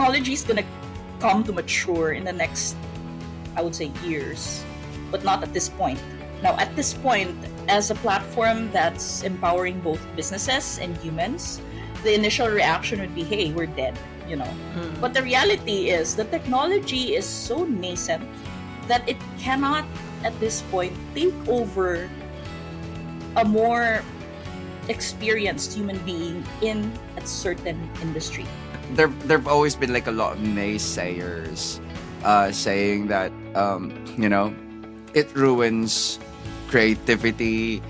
technology is gonna come to mature in the next, I would say, years, but not at this point. Now, at this point, as a platform that's empowering both businesses and humans, the initial reaction would be, hey, we're dead, you know. But the reality is the technology is so nascent that it cannot, at this point, take over a more experienced human being in a certain industry. There've always been like a lot of naysayers saying that you know, it ruins creativity,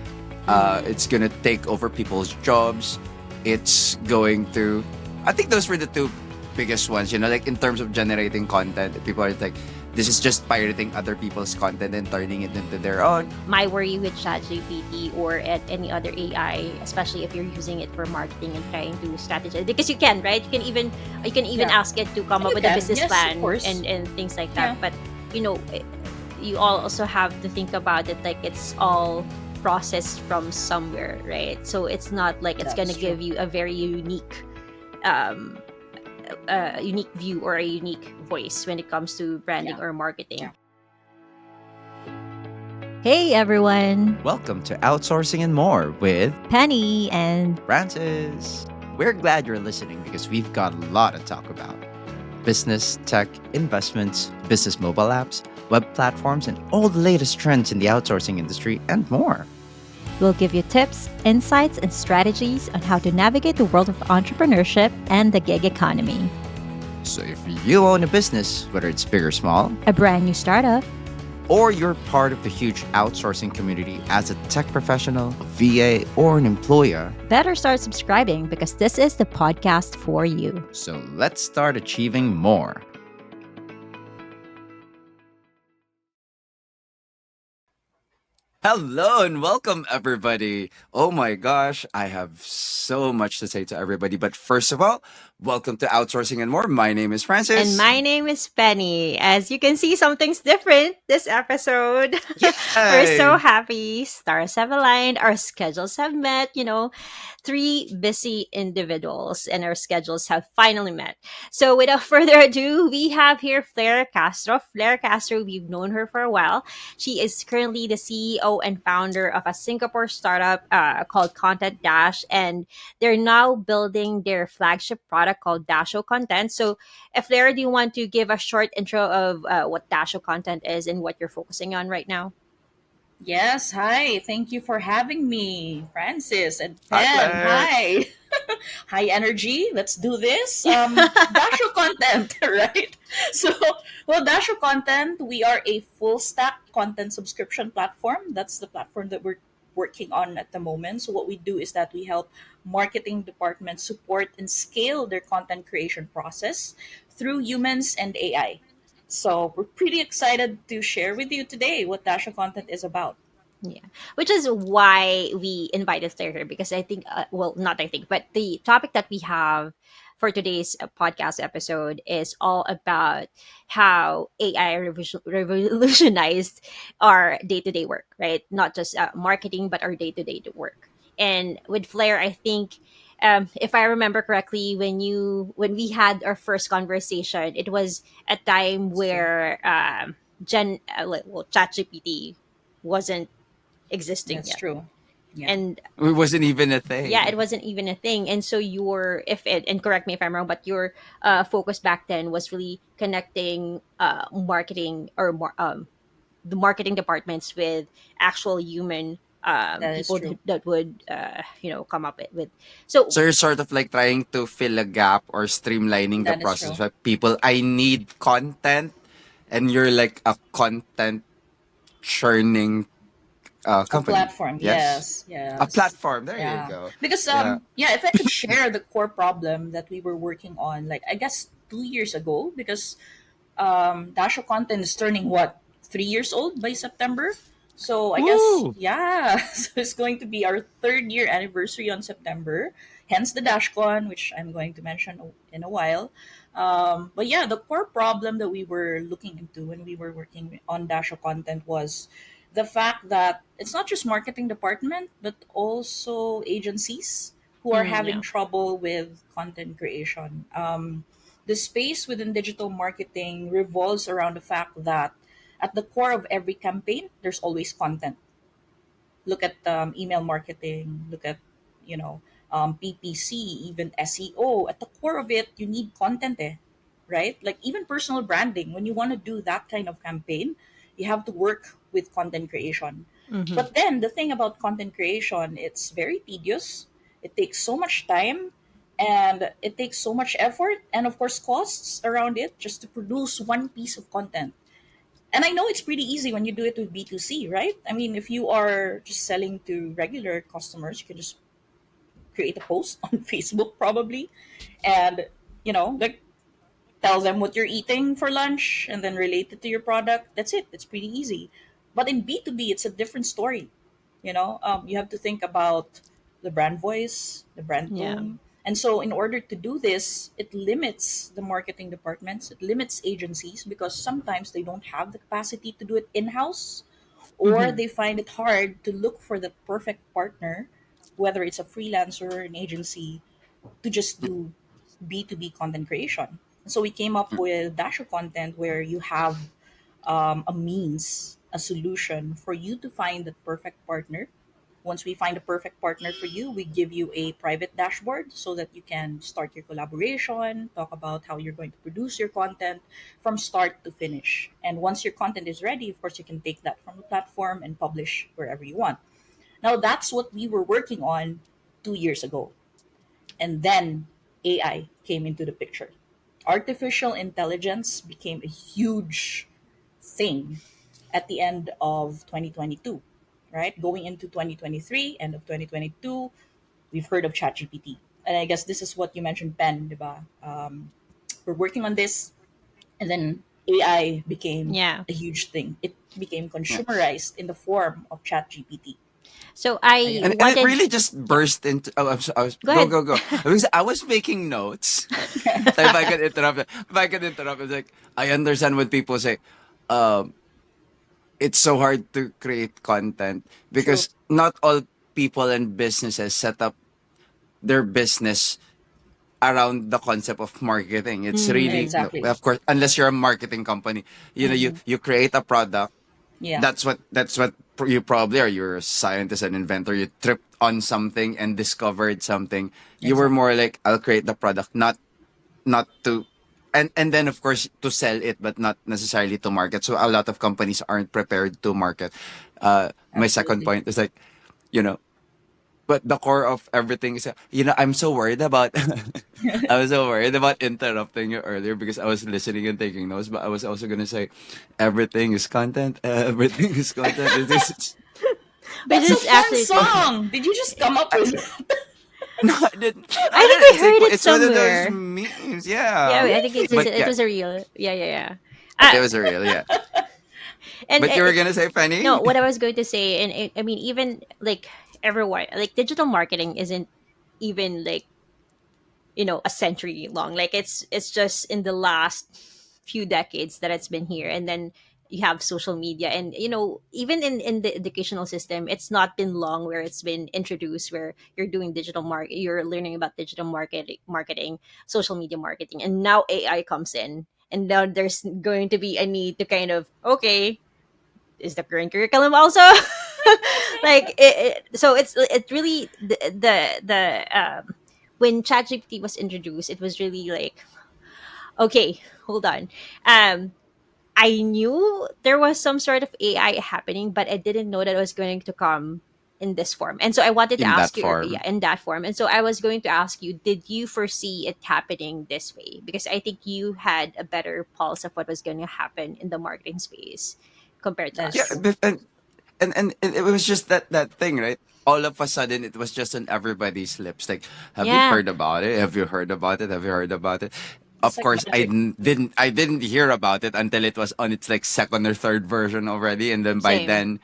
it's gonna take over people's jobs, it's going to, I think those were the two biggest ones, you know, like in terms of generating content. People are like, this is just pirating other people's content and turning it into their own. My worry with ChatGPT or at any other AI, especially if you're using it for marketing and trying to strategize, because you can, right? You can even ask it to come up with a business plan and things like that. But you know, you also have to think about it like it's all processed from somewhere, right? So it's not like it's gonna give you a very unique unique view or a unique voice when it comes to branding or marketing. Hey everyone! Welcome to Outsourcing and More with Penny and Francis. We're glad you're listening because we've got a lot to talk about. Business, tech, investments, business mobile apps, web platforms, and all the latest trends in the outsourcing industry and more. We'll give you tips, insights, and strategies on how to navigate the world of entrepreneurship and the gig economy. So if you own a business, whether it's big or small, a brand new startup, or you're part of the huge outsourcing community as a tech professional, a VA, or an employer, better start subscribing because this is the podcast for you. So let's start achieving more. Hello and welcome, everybody. Oh my gosh, I have so much to say to everybody. But first of all, welcome to Outsourcing and More. My name is Francis. And my name is Penny. As you can see, something's different this episode. We're so happy. Stars have aligned. Our schedules have met. You know, 3 busy individuals and our schedules have finally met. So without further ado, we have here Fleire Castro. Fleire Castro, we've known her for a while. She is currently the CEO and founder of a Singapore startup called Content Dash, and they're now building their flagship product called Dasho Content. So, Fleire, do you want to give a short intro of what Dasho Content is and what you're focusing on right now? Yes, hi. Thank you for having me, Francis and Pen. Hi. High energy. Let's do this. Dasho Content, right? So, well, Dasho Content, we are a full stack content subscription platform. That's the platform that we're working on at the moment. So, what we do is that we help marketing departments support and scale their content creation process through humans and AI. So we're pretty excited to share with you today what Dasha Content is about. Yeah, which is why we invited Flair here because I think, well, not I think, but the topic that we have for today's podcast episode is all about how AI revolutionized our day to day work, right? Not just marketing, but our day to day work. And with Flair, I think. If I remember correctly, when we had our first conversation, it was a time where ChatGPT wasn't existing That's yet. true. Yeah. And it wasn't even a thing. Yeah, it wasn't even a thing. And so and correct me if I'm wrong, but your focus back then was really connecting marketing or the marketing departments with actual human people that would come up with. So you're sort of like trying to fill a gap or streamlining the process. Like people, I need content, and you're like a content churning company. A platform, yes. A platform, there you go. Because if I could share the core problem that we were working on, like I guess 2 years ago, because Dasho Content is turning 3 years old by September. So I guess so it's going to be our 3rd year anniversary on September. Hence the DashCon, which I'm going to mention in a while. But yeah, the core problem that we were looking into when we were working on Dasho Content was the fact that it's not just marketing department, but also agencies who are having trouble with content creation. The space within digital marketing revolves around the fact that at the core of every campaign, there's always content. Look at email marketing, look at, you know, PPC, even SEO. At the core of it, you need content, right? Like even personal branding, when you want to do that kind of campaign, you have to work with content creation. Mm-hmm. But then the thing about content creation, it's very tedious. It takes so much time and it takes so much effort and of course costs around it just to produce one piece of content. And I know it's pretty easy when you do it with B2C, right? I mean, if you are just selling to regular customers, you can just create a post on Facebook probably and, like tell them what you're eating for lunch and then relate it to your product. That's it. It's pretty easy. But in B2B, it's a different story. You have to think about the brand voice, the brand Yeah. tone. And so, in order to do this, it limits the marketing departments, it limits agencies because sometimes they don't have the capacity to do it in house or Mm-hmm. they find it hard to look for the perfect partner, whether it's a freelancer or an agency, to just do B2B content creation. So we came up with Dasher content where you have a means, a solution for you to find the perfect partner. Once we find a perfect partner for you, we give you a private dashboard so that you can start your collaboration, talk about how you're going to produce your content from start to finish. And once your content is ready, of course, you can take that from the platform and publish wherever you want. Now, that's what we were working on 2 years ago. And then AI came into the picture. Artificial intelligence became a huge thing at the end of 2022, right? Going into 2023, end of 2022, we've heard of ChatGPT. And I guess this is what you mentioned, Ben, diba? We're working on this, and then AI became Yeah. a huge thing. It became Yeah. consumerized in the form of ChatGPT. So I Ayan. And it wanted. really just Yeah. burst into. Oh, Go go ahead. go go. Because I was making notes. So if I can interrupt, it's like I understand when people say, um, it's so hard to create content True. because not all people and businesses set up their business around the concept of marketing. It's Mm-hmm. really no, Exactly. of course, unless you're a marketing company, Hmm. you create a product. Yeah, That's what you probably are. You're a scientist and inventor. You tripped on something and discovered something. You were exactly. more like, I'll create the product, not to, and then of course to sell it, but not necessarily to market. So a lot of companies aren't prepared to market. My second Absolutely. point is like, you know, but the core of everything is, I'm so worried about. I was so worried about interrupting you earlier because I was listening and taking notes, but I was also gonna say, everything is content. Everything is content. It is. Which That's a is fun actually true. song. Did you just come up I, with that? no, I didn't. I I think didn't. I heard it It's one of those somewhere. memes. Yeah, Yeah, I think Really? but it yeah, was a real. Yeah, yeah, yeah. it Uh, was a real, yeah. and But you were gonna say, no, Penny? what I was going to say, and I mean, even like everyone, like digital marketing isn't even like a century long. Like it's just in the last few decades that it's been here, and then you have social media, and even in the educational system, it's not been long where it's been introduced, where you're doing you're learning about digital marketing, social media marketing, and now AI comes in, and now there's going to be a need to kind of, okay, is the current curriculum also like so it really when ChatGPT was introduced, it was really like, okay, hold on. um I knew there was some sort of AI happening, but I didn't know that it was going to come in this form. And so I wanted to In that ask you, yeah, form. in that form. And so I was going to ask you, did you foresee it happening this way? Because I think you had a better pulse of what was going to happen in the marketing space compared to That is Yeah, true. us. and it was just that thing, right? All of a sudden, it was just on everybody's lips. Like, have you Yeah, heard about it? Have you heard about it? Have you heard about it? It's Of like course, magic. I didn't hear about it until it was on its like second or third version already, and then by same. then,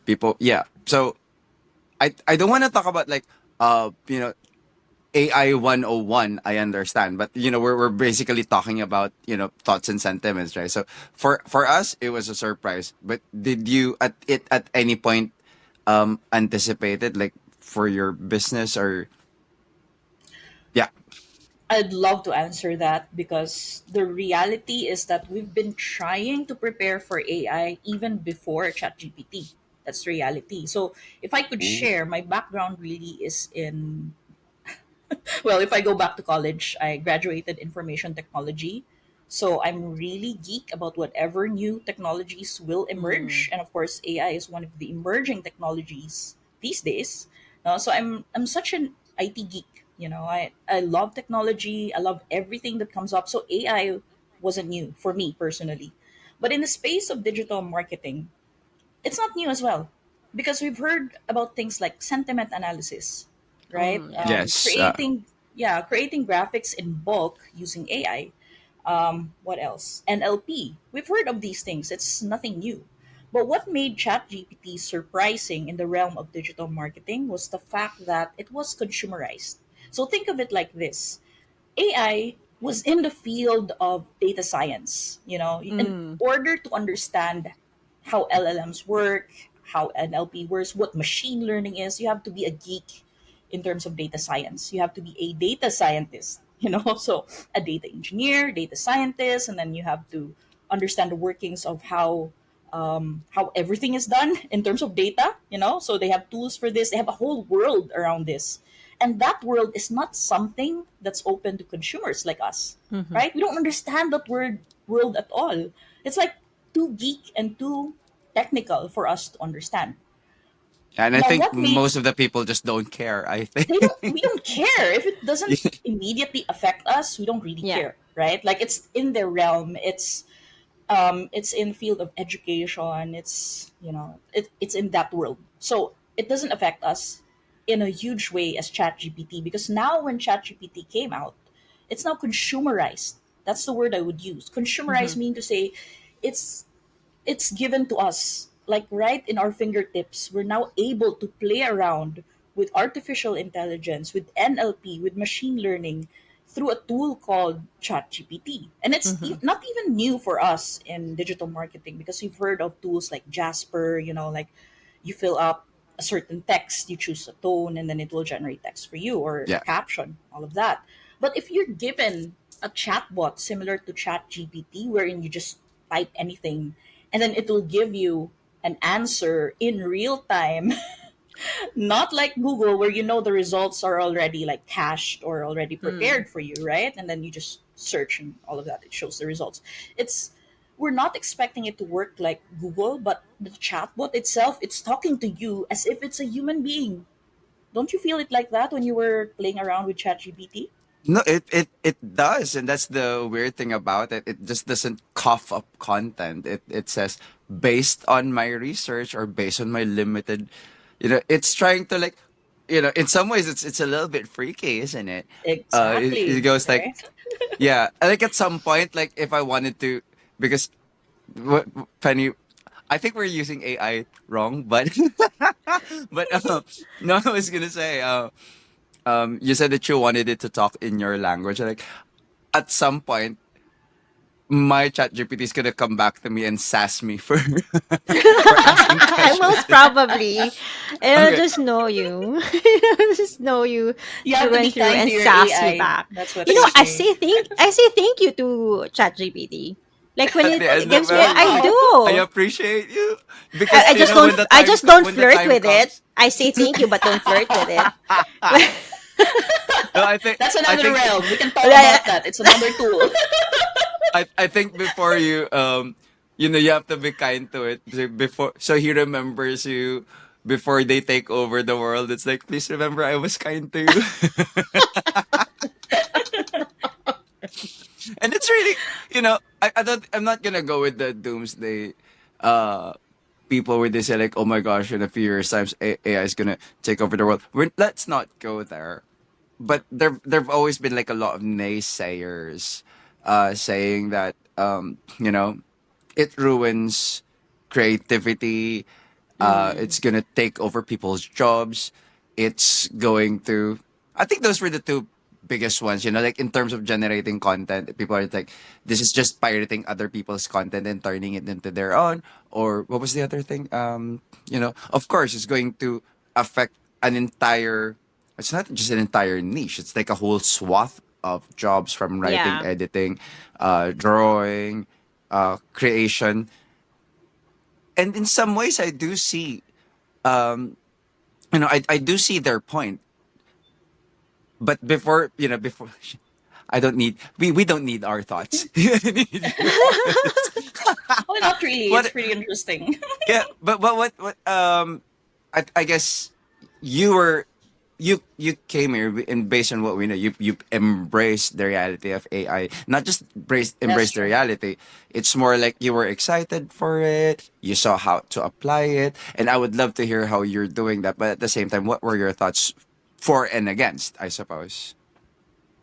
people, yeah. So I don't want to talk about like AI 101, I understand, but we're basically talking about thoughts and sentiments, right? So for us, it was a surprise. But did you at any point anticipate it, like for your business or yeah? I'd love to answer that because the reality is that we've been trying to prepare for AI even before ChatGPT. That's the reality. So if I could Ooh. share, my background really is in, well, if I go back to college, I graduated information technology. So I'm really geek about whatever new technologies will Mm. emerge. And of course, AI is one of the emerging technologies these days. So I'm such an IT geek. I love technology. I love everything that comes up. So AI wasn't new for me personally. But in the space of digital marketing, it's not new as well because we've heard about things like sentiment analysis, right? Yeah. Yes. Creating graphics in bulk using AI. What else? NLP. We've heard of these things. It's nothing new. But what made ChatGPT surprising in the realm of digital marketing was the fact that it was consumerized. So think of it like this: AI was in the field of data science. In Mm. order to understand how LLMs work, how NLP works, what machine learning is, you have to be a geek in terms of data science. You have to be a data scientist, so a data engineer, data scientist, and then you have to understand the workings of how everything is done in terms of data. So they have tools for this. They have a whole world around this, and that world is not something that's open to consumers like us, Mhm. right? We don't understand that world at all. It's like too geek and too technical for us to understand. And I Now, think what made most of the people just don't care, I think. they don't we don't care if it doesn't immediately affect us. We don't really Yeah. care, right? Like, it's in their realm. It's in field of education. It's in that world, so it doesn't affect us in a huge way as ChatGPT, because now when ChatGPT came out, it's now consumerized. That's the word I would use. Consumerized Mhm. mean to say it's it's given to us like right in our fingertips. We're now able to play around with artificial intelligence, with NLP, with machine learning through a tool called ChatGPT. And it's Mhm. not even new for us in digital marketing, because we've heard of tools like Jasper. Like, you fill up a certain text, you choose a tone, and then it will generate text for you, or a Yeah. caption, all of that. But if you're given a chatbot similar to ChatGPT, wherein you just type anything and then it will give you an answer in real time, not like Google, where the results are already like cached or already Mm. prepared for you, right? And then you just search and all of that, it shows the results. It's We're not expecting it to work like Google, but the chatbot itself, it's talking to you as if it's a human being. Don't you feel it like that when you were playing around with ChatGPT? No, it does, and that's the weird thing about it. It just doesn't cough up content. It says based on my research or based on my limited, it's trying to like, in some ways it's a little bit freaky, isn't it? It Exactly, goes like, right? yeah, like at some point, like if I wanted to, because what Penny, I think we're using AI wrong, but but no, I was gonna say, you said that you wanted it to talk in your language. Like at some point, my chat GPT is gonna come back to me and sass me for for asking questions. Most probably. It'll Okay. just know you. It'll just know you You have through to and be through kind to and your sass you AI. back. That's what You they know, say. I say thank you to ChatGPT. Like when At it the end of gives me, I everything, Wow. I do. appreciate you because when the I time just don't when the flirt time with it. comes. I say thank you, but don't flirt with it. No, That's I another think realm. We can talk about that. It's another tool. I think before you you have to be kind to it before so he remembers you before they take over the world. It's like, please remember I was kind to you. And it's really, I'm not gonna go with the doomsday uh people where they say like, oh my gosh, in a few years times AI is gonna take over the world. Let's not go there. But there've always been like a lot of naysayers saying that it ruins creativity. Mm. It's gonna take over people's jobs. It's going to. I think those were the two biggest ones. Like in terms of generating content, people are like, "This is just pirating other people's content and turning it into their own." Or what was the other thing? Of course, it's going to affect an entire. It's not just an entire niche. It's like a whole swath of jobs, from writing, Yeah. editing, drawing, creation. And in some ways, I do see, um, I do see their point. But before, before, we don't need our thoughts. Well, not really. It's what pretty interesting. Yeah, but what I guess you were you came here, and based on what we know, you embraced the reality of AI. Not just That's embrace the true. reality. It's more like you were excited for it. You saw how to apply it, and I would love to hear how you're doing that. But at the same time, what were your thoughts for and against? I suppose.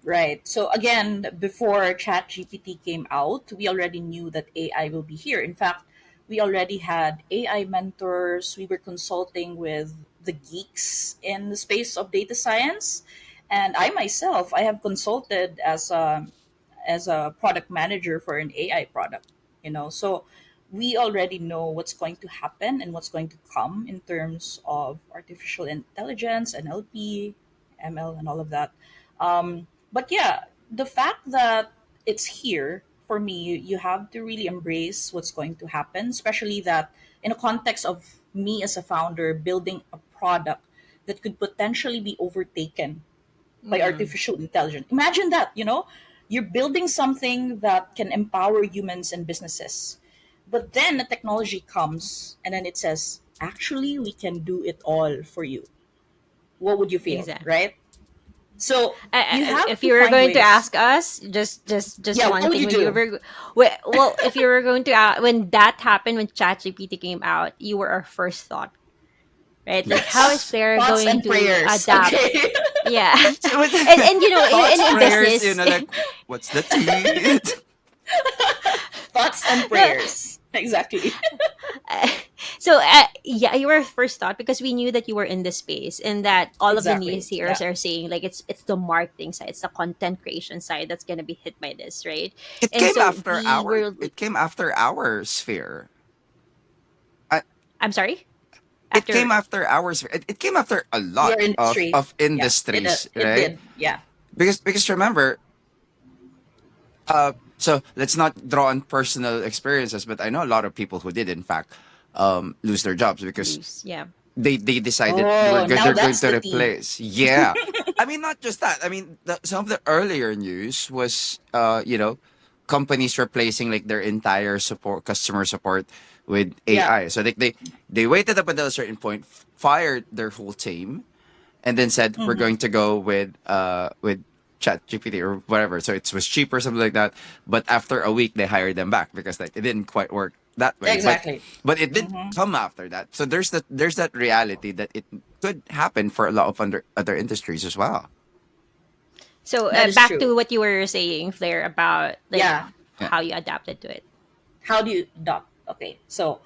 Right. So again, before ChatGPT came out, we already knew that AI will be here. In fact, we already had AI mentors. We were consulting with the geeks in the space of data science, and I myself, I have consulted as a product manager for an AI product. So we already know what's going to happen and what's going to come in terms of artificial intelligence, NLP, ML, and all of that. But yeah, the fact that it's here for me, you have to really embrace what's going to happen, especially that in a context of me as a founder building a product that could potentially be overtaken by Mm, artificial intelligence. Imagine that, you're building something that can empower humans and businesses. But then the technology comes and then it says, actually, we can do it all for you. What would you feel, exactly. right? So you have If to you were find going to ways. ask us, just Yeah, what one would thing, you when you do? were, well, if you were going to, when that happened, when ChatGPT came out, you were our first thought, right? Like, how is Yes. Flair Thoughts going and to prayers. adapt? Okay. Yeah. So with And thoughts, in prayers, business. like what's the tea? Thoughts and No, prayers. Exactly. so yeah, you were first thought because we knew that you were in the space, and that all of the Exactly. naysayers Yeah. are saying like it's the marketing side, it's the content creation side that's going to be hit by this, right? It And came so after our it came after our sphere. I, I'm sorry, it after. came after our sphere. It came after a lot Your industry. of Yeah. industries, It right? did. Yeah. Because remember, so let's not draw on personal experiences, but I know a lot of people who did in fact lose their jobs because Loose, yeah. they decided Oh, now they're going that's to the tea. replace. Yeah, I mean, not just that. I mean, some of the earlier news was companies replacing like their entire support, customer support, with Yeah. AI. So they waited up until a certain point, fired their whole team, and then said we're Hmm. going to go with chat gpt or whatever, so it was cheap or something like that. But after a week they hired them back because like it didn't quite work that way. but Exactly. but it did Hmm. come after that. So there's that reality that it could happen for a lot of other industries as well. So That is back true. to what you were saying, Flair, about like Yeah. Yeah. how you adapted to it. How do you adopt? Okay. So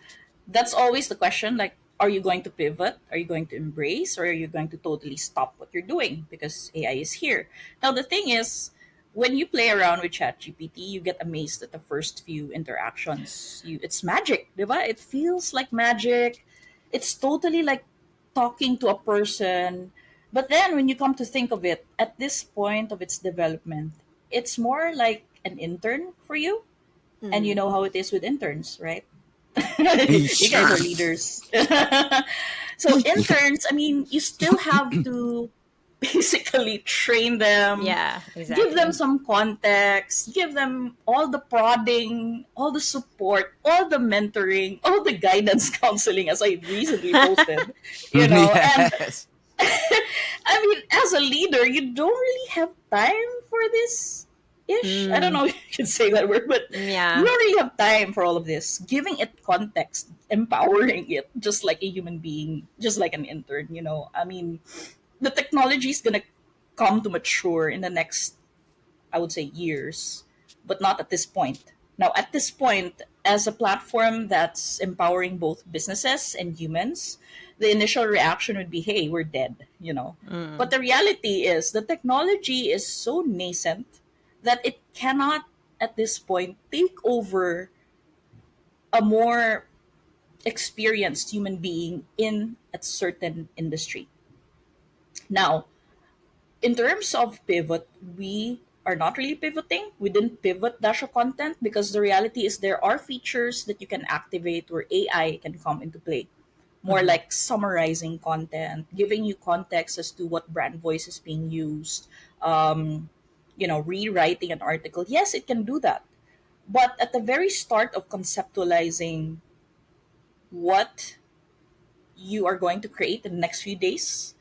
that's always the question. Like, are you going to pivot? Are you going to embrace? Or are you going to totally stop what you're doing because AI is here? Now, the thing is, when you play around with ChatGPT, you get amazed at the first few interactions. It's magic, diba? It feels like magic. It's totally like talking to a person. But then when you come to think of it, at this point of its development, it's more like an intern for you. And you Mm. know how it is with interns, right? You guys are leaders. So interns, I mean, you still have to basically train them, Yeah, give them exactly. some context, give them all the prodding, all the support, all the mentoring, all the guidance counseling, as I recently posted, and Yes. I mean, as a leader, you don't really have time for this ish. I don't Mm, know if you can say that word, but you yeah. don't really have time for all of this. Giving it context, empowering it, just like a human being, just like an intern. I mean, the technology is going to come to mature in the next, I would say, years, but not at this point. Now, at this point, as a platform that's empowering both businesses and humans, the initial reaction would be, hey, we're dead. But Mm. the reality is the technology is so nascent that it cannot, at this point, take over a more experienced human being in a certain industry. Now, in terms of pivot, we are not really pivoting. We didn't pivot Dasha content because the reality is there are features that you can activate where AI can come into play. More Mhm. like summarizing content, giving you context as to what brand voice is being used, um, rewriting an article. Yes, it can do that. But at the very start of conceptualizing what you are going to create in the next few days,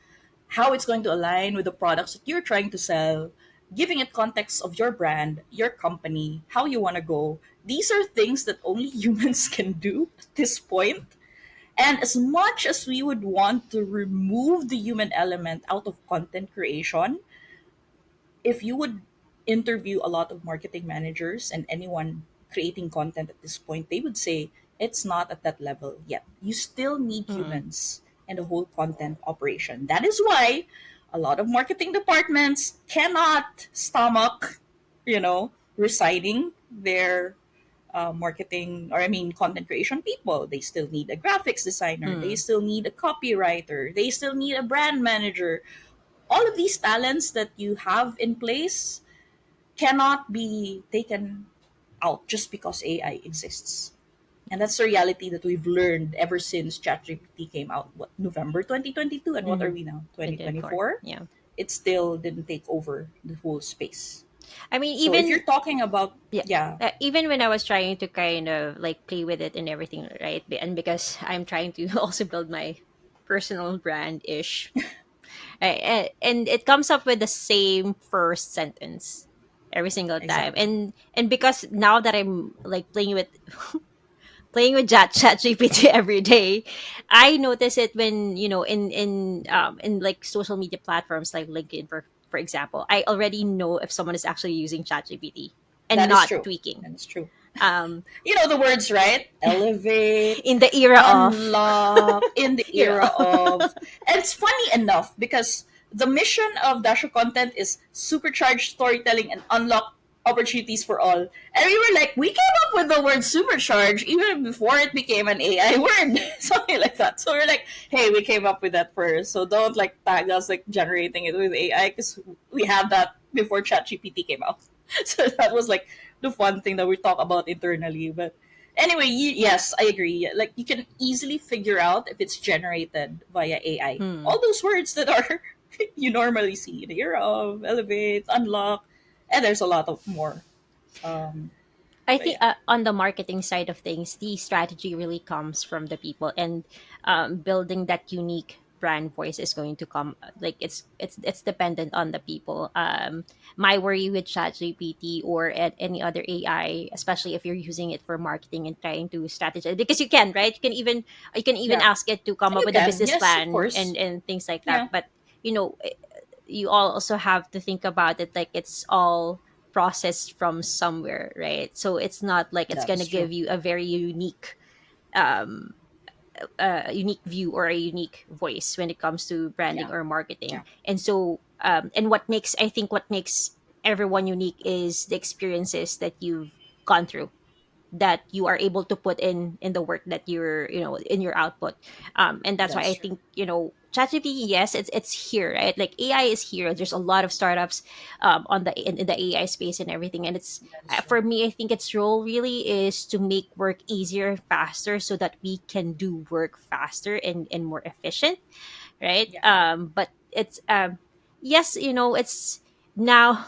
how it's going to align with the products that you're trying to sell, giving it context of your brand, your company, how you want to go. These are things that only humans can do at this point. And as much as we would want to remove the human element out of content creation, if you would interview a lot of marketing managers and anyone creating content at this point, they would say it's not at that level yet. You still need Mm. humans and the whole content operation. That is why a lot of marketing departments cannot stomach, resigning their marketing, or I mean content creation people. They still need a graphics designer, they Mm. still need a copywriter, they still need a brand manager. All of these talents that you have in place cannot be taken out just because AI exists. And that's the reality that we've learned ever since ChatGPT came out. What, November 2022? And what are Mhm. we now? They did for. 2024? Yeah. It still didn't take over the whole space. I mean, So if even you're talking about, yeah, yeah, even when I was trying to kind of like play with it and everything, right? And because I'm trying to also build my personal brand ish, right? And it comes up with the same first sentence every single time. exactly. And because now that I'm like playing with chat GPT every day, I notice it when in like social media platforms like LinkedIn for example. I already know if someone is actually using chat GPT and That is not true. tweaking. That is true. Um, You know the words, right? Elevate, in the era of unlock, in the you era know of. And it's funny enough because the mission of Dasho content is supercharge storytelling and unlock opportunities for all. And we were like, we came up with the word supercharge even before it became an AI word. Something like that. So we're like, hey, we came up with that first. So don't like tag us like generating it with AI because we had that before ChatGPT came out. So that was like the fun thing that we talk about internally. But anyway, yes, I agree. Like you can easily figure out if it's generated via AI. hmm. All those words that are you normally see: the era of, elevate, unlock, and there's a lot of more. Um, I but think yeah, on the marketing side of things, the strategy really comes from the people, and building that unique brand voice is going to come. Like it's dependent on the people. My worry with ChatGPT or at any other AI, especially if you're using it for marketing and trying to strategize, because you can, right? You can even yeah, ask it to come up you with a can. business Yes, of plan course. and things like that. Yeah, But you know, you also have to think about it like it's all processed from somewhere, right? So it's not like it's that going to is true. give you a very um unique view or a unique voice when it comes to branding Yeah, or yeah, marketing. And so and what makes everyone unique is the experiences that you've gone through, that you are able to put in the work that you're in your output. And that's why that's I true. think ChatGPT, yes, it's here, right? Like AI is here. There's a lot of startups on in the AI space and everything, and it's That is true. for me, I think its role really is to make work easier, faster, so that we can do work faster and more efficient, right? Yeah, But it's yes, it's now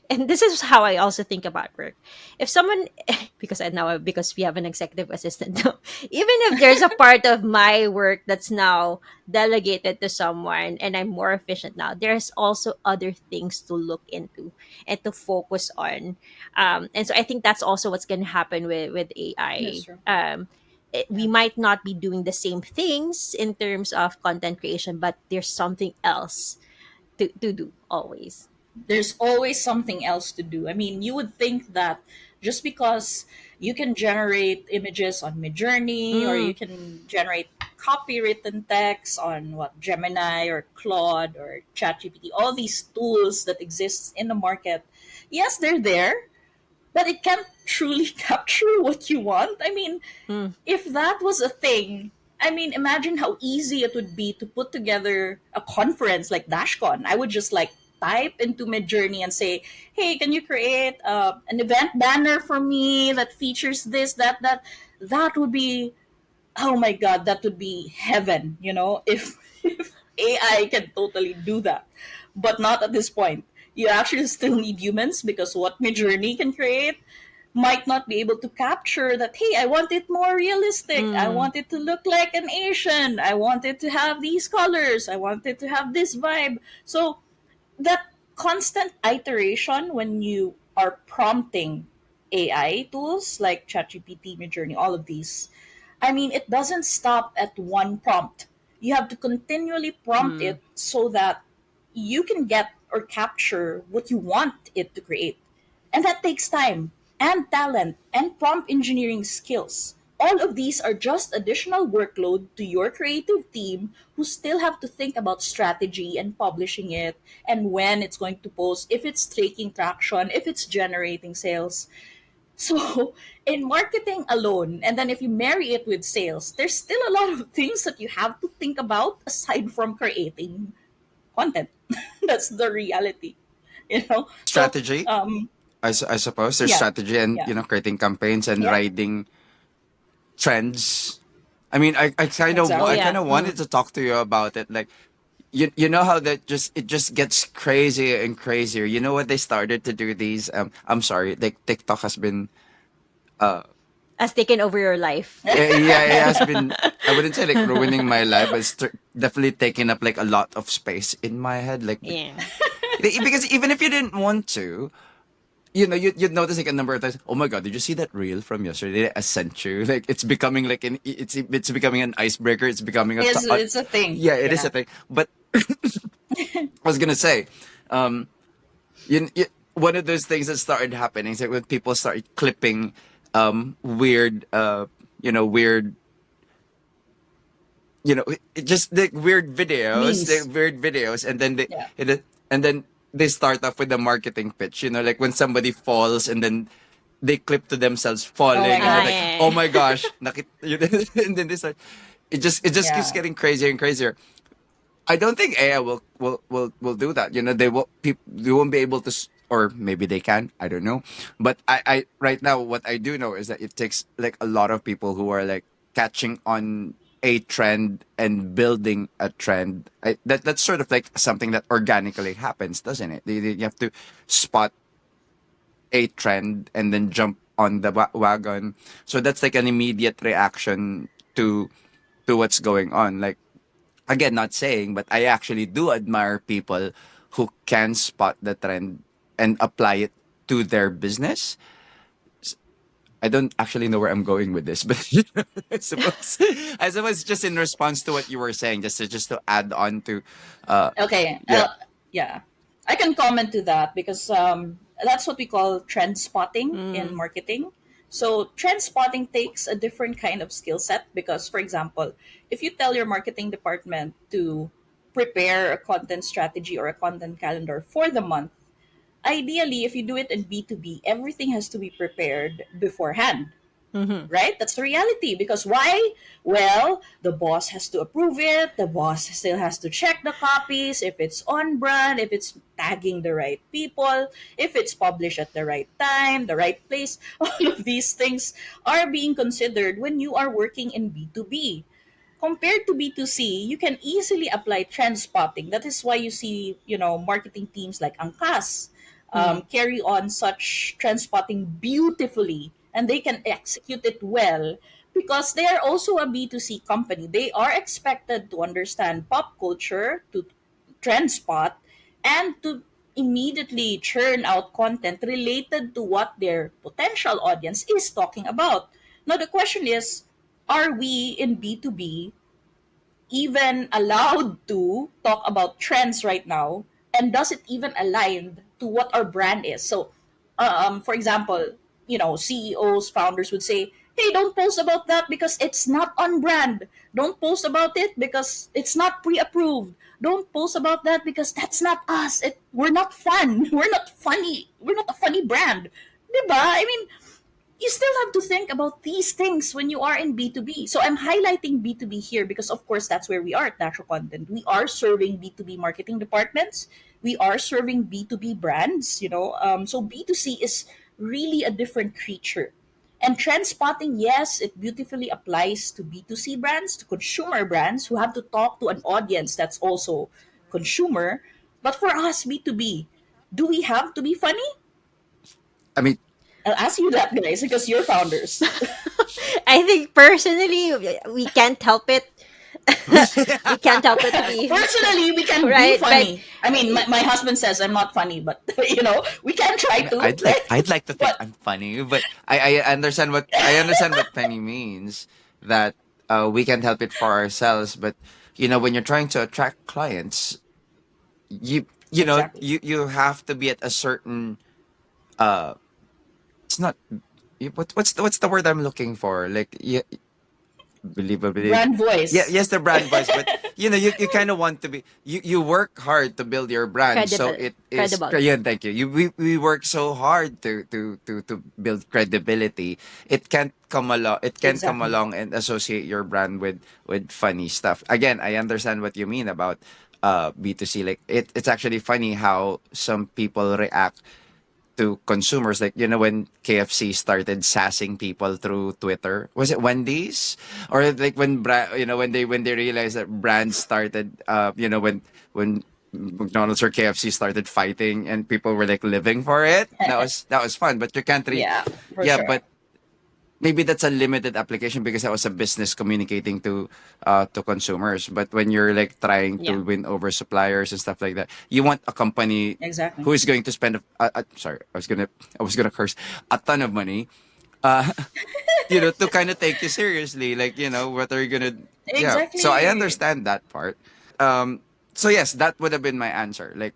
and this is how I also think about work. If someone because we have an executive assistant now, even if there's a part of my work that's now delegated to someone and I'm more efficient now, there's also other things to look into and to focus on. And so I think that's also what's going to happen with that's AI. true. We Yeah. might not be doing the same things in terms of content creation, but there's something else to do always. There's always something else to do. I mean, you would think that just because you can generate images on Midjourney or Mm, you can generate copywritten text on what Gemini or Claude or ChatGPT, all these tools that exist in the market, yes, they're there, but it can't truly capture what you want. I mean, mm, if that was a thing, I mean, imagine how easy it would be to put together a conference like DashCon. I would just like type into Midjourney and say, "Hey, can you create an event banner for me that features this, that?" That would be, oh my god, that would be heaven, if AI can totally do that. But not at this point. You actually still need humans because what Midjourney can create might not be able to capture that. Hey, I want it more realistic. I Mm. want it to look like an Asian. I want it to have these colors. I want it to have this vibe. So that constant iteration when you are prompting AI tools like ChatGPT, Midjourney, all of these, I mean, it doesn't stop at one prompt. You have to continually prompt Mm. it so that you can get or capture what you want it to create. And that takes time and talent and prompt engineering skills. All of these are just additional workload to your creative team who still have to think about strategy and publishing it and when it's going to post, if it's taking traction, if it's generating sales. So, in marketing alone, and then if you marry it with sales, there's still a lot of things that you have to think about aside from creating content. That's the reality. So, Strategy, I suppose there's yeah, strategy and yeah, creating campaigns and yeah, riding trends. I mean, Oh exactly. I kind yeah. of Mm. wanted to talk to you about it. Like, you know how that just gets crazier and crazier. You know what they started to do these? I'm sorry, like TikTok has been uh Has taken over your life. yeah, it has been. I wouldn't say like ruining my life, but it's definitely taking up like a lot of space in my head. Like Yeah. because even if you didn't want to, you'd notice like a number of times. Oh my god, did you see that reel from yesterday? I sent you. Like it's becoming like it's becoming an icebreaker. It's becoming It's a thing. yeah, it is a Yeah. thing. But I was gonna say, um, one of those things that started happening is like when people started clipping, weird, weird, just like Memes. weird videos, and then Yeah. and then they start off with a marketing pitch. Like when somebody falls, and then they clip to themselves Oh my falling, and Ah, they're god. like, "Oh yeah. my gosh!" And then they start. It just keeps Yeah. getting crazier and crazier. I don't think AI will do that. They won't be able to, or maybe they can. I don't know. But I right now, what I do know is that it takes like a lot of people who are like catching on a trend and building a trend. That's sort of like something that organically happens, doesn't it? You have to spot a trend and then jump on the wagon. So that's like an immediate reaction to what's going on. Like, again, not saying, but I actually do admire people who can spot the trend and apply it to their business. I don't actually know where I'm going with this, but I suppose just in response to what you were saying, just to add on to, uh, Okay. yeah, Yeah. I can comment to that because that's what we call trend spotting in Mm. marketing. So, trend spotting takes a different kind of skill set because, for example, if you tell your marketing department to prepare a content strategy or a content calendar for the month, ideally, if you do it in B2B, everything has to be prepared beforehand, Mm-hmm. right? That's the reality. Because why? Well, the boss has to approve it. The boss still has to check the copies, if it's on brand, if it's tagging the right people, if it's published at the right time, the right place. All of these things are being considered when you are working in B2B. Compared to B2C, you can easily apply trend spotting. That is why you see, marketing teams like Angkas Mm-hmm. carry on such trend spotting beautifully and they can execute it well because they are also a B2C company. They are expected to understand pop culture, to trend spot, and to immediately churn out content related to what their potential audience is talking about. Now, the question is, are we in B2B even allowed to talk about trends right now? And does it even align to what our brand is? So, for example, CEOs, founders would say, hey, don't post about that because it's not on brand. Don't post about it because it's not pre approved. Don't post about that because that's not us. We're not fun. We're not funny. We're not a funny brand. Diba? I mean, you still have to think about these things when you are in B2B. So I'm highlighting B2B here because, of course, that's where we are at Natural Content. We are serving B2B marketing departments. We are serving B2B brands, So B2C is really a different creature. And trend spotting, yes, it beautifully applies to B2C brands, to consumer brands who have to talk to an audience that's also consumer. But for us, B2B, do we have to be funny? I mean, I'll ask you that, guys, because you're founders. I think personally, we can't help it. We can't help it to be Personally, we can be right, but funny. I mean, my husband says I'm not funny, but we can try to, right? I'd like to think But I'm funny, but I understand what Penny means, that we can't help it for ourselves. But when you're trying to attract clients, exactly, you have to be at a certain uh it's not what's the word I'm looking for, like, believability. brand Yeah, voice, yes, the brand voice, but you kind of want to be, you work hard to build your brand, so credible, it is, credible. yeah, thank you. We work so hard to build credibility. It can't come exactly. along and associate your brand with funny stuff. Again, I understand what you mean about B2C. Like, it's actually funny how some people react to consumers, like, when KFC started sassing people through Twitter. Was it Wendy's? Or like when when they realized that brands started, when McDonald's or KFC started fighting and people were like living for it. That was fun, but you can't Yeah, for yeah, sure. but maybe that's a limited application because that was a business communicating to consumers. But when you're like trying Yeah, to win over suppliers and stuff like that, you want a company exactly, who is going to spend sorry, I was gonna curse, a ton of money, uh to kind of take you seriously, like, what are you gonna, yeah, so I exactly. understand that part. So yes, that would have been my answer. Like,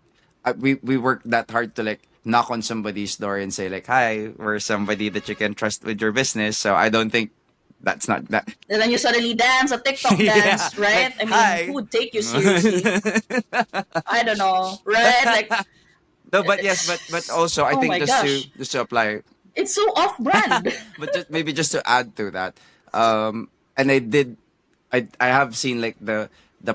we worked that hard to like knock on somebody's door and say like, hi, we're somebody that you can trust with your business. So I don't think that's not that. And then you suddenly dance a TikTok Yeah, dance, like, right? I mean, who hi. would take you seriously? I don't know, right? Like, No, but yes, but also I oh think my gosh, just to apply, it's so off-brand. but just to add to that, and I have seen like the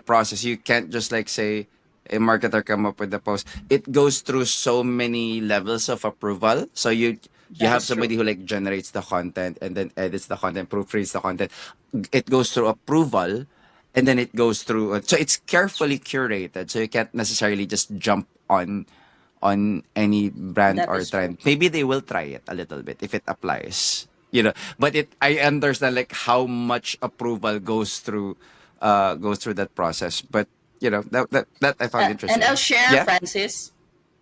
process. You can't just like say a marketer come up with the post. It goes through so many levels of approval. So you That have is true. somebody who like generates the content and then edits the content, proofreads the content. It goes through approval, and then it goes through. So it's carefully curated. So you can't necessarily just jump on any brand That or is true. trend. Maybe they will try it a little bit if it applies. But I understand like how much approval goes through that process. But that I found And I'll interesting. share, Yeah. Francis.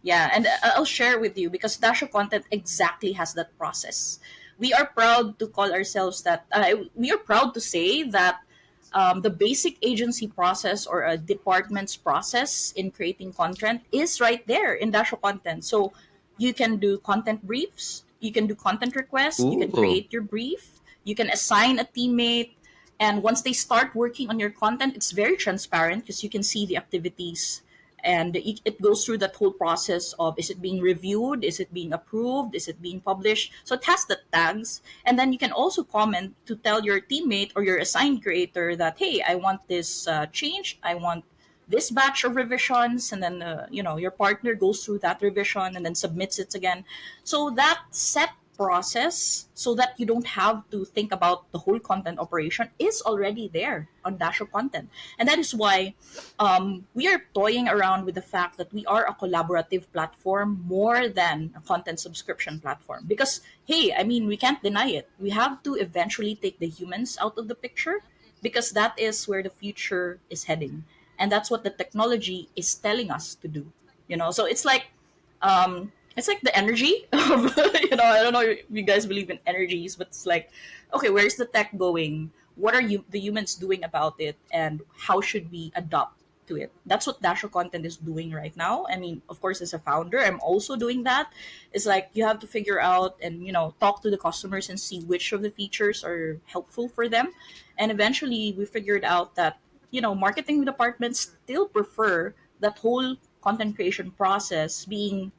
Yeah, and I'll share with you because Dasha Content exactly has that process. We are proud to call ourselves that. We are proud to say that the basic agency process or a department's process in creating content is right there in Dasha Content. So you can do content briefs, you can do content requests, you can Ooh. create your brief, you can assign a teammate, and once they start working on your content, it's very transparent because you can see the activities, and it goes through that whole process of, is it being reviewed, is it being approved, is it being published. So it has the tags, and then you can also comment to tell your teammate or your assigned creator that, hey, I want this changed, I want this batch of revisions, and then your partner goes through that revision and then submits it again. So that set process, so that you don't have to think about the whole content operation, is already there on Dasho Content. And that is why we are toying around with the fact that we are a collaborative platform more than a content subscription platform. Because, hey, I mean, we can't deny it. We have to eventually take the humans out of the picture because that is where the future is heading. And that's what the technology is telling us to do. So it's like the energy of, I don't know if you guys believe in energies, but it's like, okay, where's the tech going? What are the humans doing about it, and how should we adopt to it? That's what Dasher Content is doing right now. I mean, of course, as a founder, I'm also doing that. It's like you have to figure out and talk to the customers and see which of the features are helpful for them. And eventually we figured out that marketing departments still prefer that whole content creation process being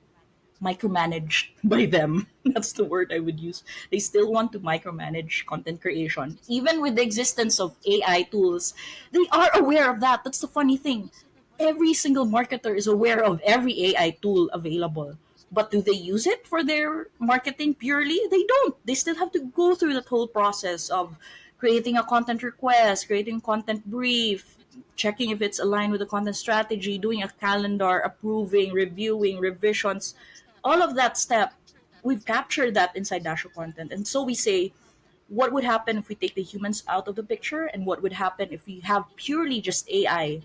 micromanaged by them. That's the word I would use. They still want to micromanage content creation. Even with the existence of AI tools, they are aware of that. That's the funny thing. Every single marketer is aware of every AI tool available. But do they use it for their marketing purely? They don't. They still have to go through that whole process of creating a content request, creating content brief, checking if it's aligned with the content strategy, doing a calendar, approving, reviewing, revisions, all of that step, we've captured that inside Dasho content. And so we say, what would happen if we take the humans out of the picture, and what would happen if we have purely just AI,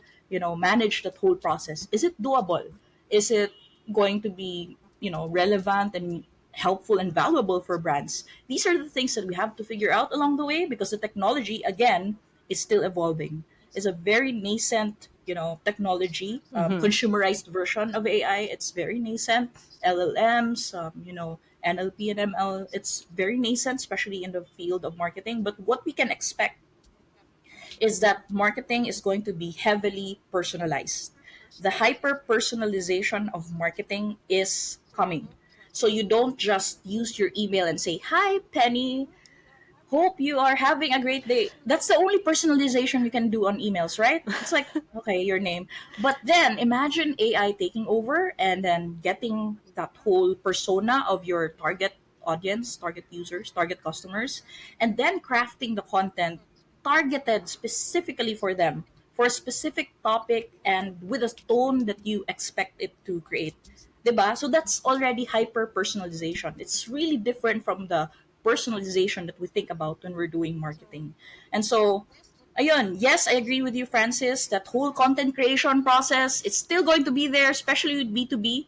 manage that whole process? Is it doable? Is it going to be, relevant and helpful and valuable for brands? These are the things that we have to figure out along the way, because the technology, again, is still evolving. It's a very nascent, technology, Mm-hmm. consumerized version of AI. It's very nascent. LLMs, NLP and ML, it's very nascent, especially in the field of marketing. But what we can expect is that marketing is going to be heavily personalized. The hyper personalization of marketing is coming. So you don't just use your email and say, "Hi, Penny. Hope you are having a great day." That's the only personalization you can do on emails, right? It's like, okay, your name. But then imagine AI taking over and then getting that whole persona of your target audience, target users, target customers, and then crafting the content targeted specifically for them, for a specific topic and with a tone that you expect it to create. Diba? So that's already hyper personalization. It's really different from the personalization that we think about when we're doing marketing. And so, ayun, yes, I agree with you, Francis. That whole content creation process, it's still going to be there, especially with B2B.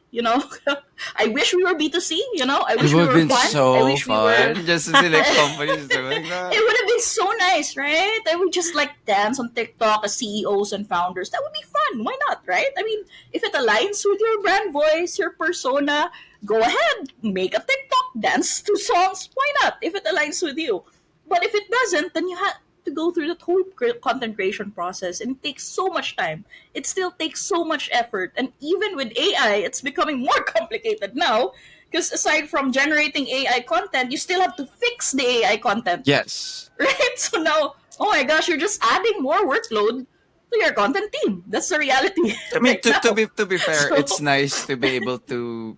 I wish we were B2C. I It wish would we have were been fun. I so wish we were. fun just to see like companies doing that. It would have been so nice, right? I would just like dance on TikTok as CEOs and founders. That would be fun. Why not, right? I mean, if it aligns with your brand voice, your persona, go ahead, make a TikTok, dance to songs. Why not? If it aligns with you. But if it doesn't, then you have to go through the whole content creation process, and it takes so much time. It still takes so much effort, and even with AI, it's becoming more complicated now, because aside from generating AI content, you still have to fix the AI content, Yes. right? So now, oh my gosh, you're just adding more workload to your content team. That's the reality I mean, right now. to be fair, it's So nice to be able to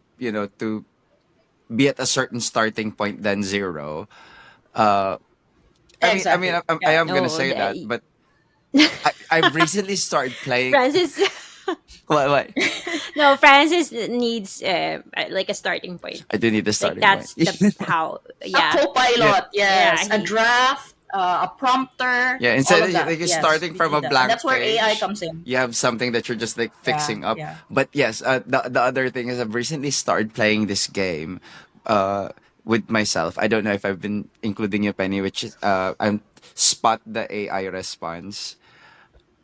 to be at a certain starting point than zero. Uh, exactly, I yeah. am gonna No, say that, but I've recently started playing. Francis. What? No, Francis needs like a starting point. I do need a Like starting point. that's the how. A Yeah, Yeah, co-pilot, yeah. yes. A draft, a prompter, yeah. all Instead of of that. like you're Yes, starting we from a need that, and blank that's where AI page, comes in. you have something that you're just like Yeah, fixing up. yeah. But yes, the other thing is I've recently started playing this game, uh, with myself. I don't know if I've been including you, Penny, which is I'm spot the AI response,